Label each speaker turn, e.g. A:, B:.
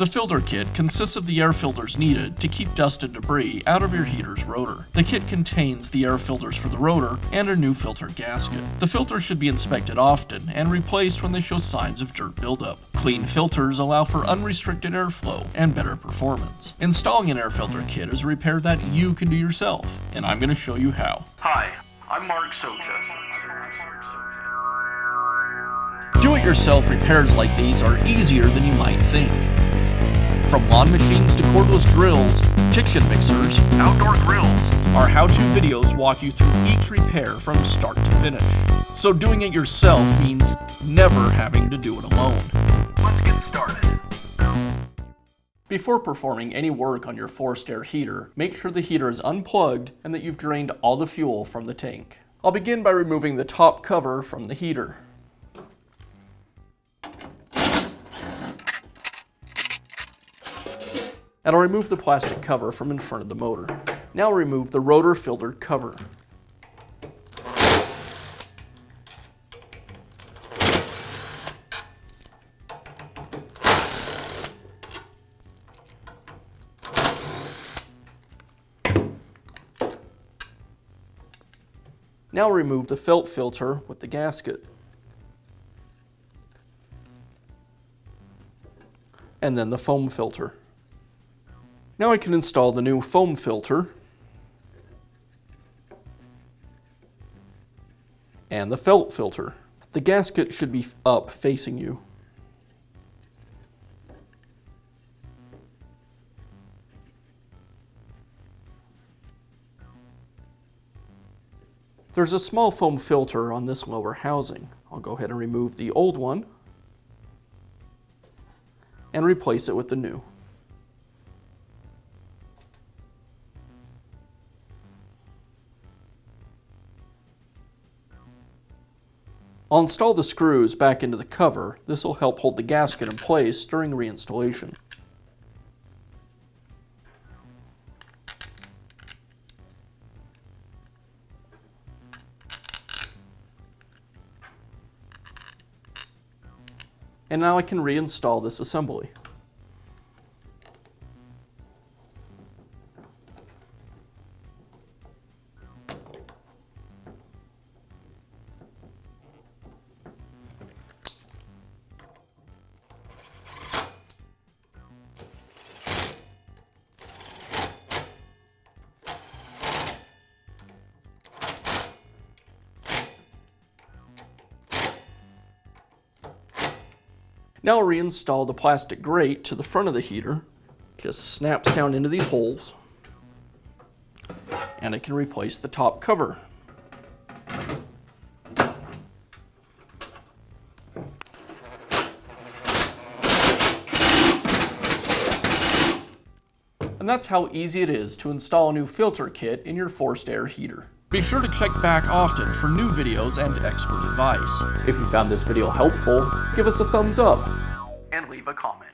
A: The filter kit consists of the air filters needed to keep dust and debris out of your heater's rotor. The kit contains the air filters for the rotor and a new filter gasket. The filters should be inspected often and replaced when they show signs of dirt buildup. Clean filters allow for unrestricted airflow and better performance. Installing an air filter kit is a repair that you can do yourself, and I'm going to show you how.
B: Hi, I'm Mark Socha.
A: Do-it-yourself repairs like these are easier than you might think. From lawn machines to cordless drills, kitchen mixers,
B: Outdoor grills.
A: our how-to videos walk you through each repair from start to finish. So doing it yourself means never having to do it alone.
B: Let's get started.
A: Before performing any work on your forced air heater, make sure the heater is unplugged and that you've drained all the fuel from the tank. I'll begin by removing the top cover from the heater. And I'll remove the plastic cover from in front of the motor. Now I'll remove the rotor filter cover. Now I'll remove the felt filter with the gasket. And then the foam filter. Now I can install the new foam filter and the felt filter. The gasket should be up facing you. There's a small foam filter on this lower housing. I'll go ahead and remove the old one and replace it with the new. I'll install the screws back into the cover. This will help hold the gasket in place during reinstallation. And now I can reinstall this assembly. Now I'll reinstall the plastic grate to the front of the heater. Just snaps down into these holes, and I can replace the top cover. And that's how easy it is to install a new filter kit in your forced air heater. Be sure to check back often for new videos and expert advice. If you found this video helpful, give us a thumbs up
B: And leave a comment.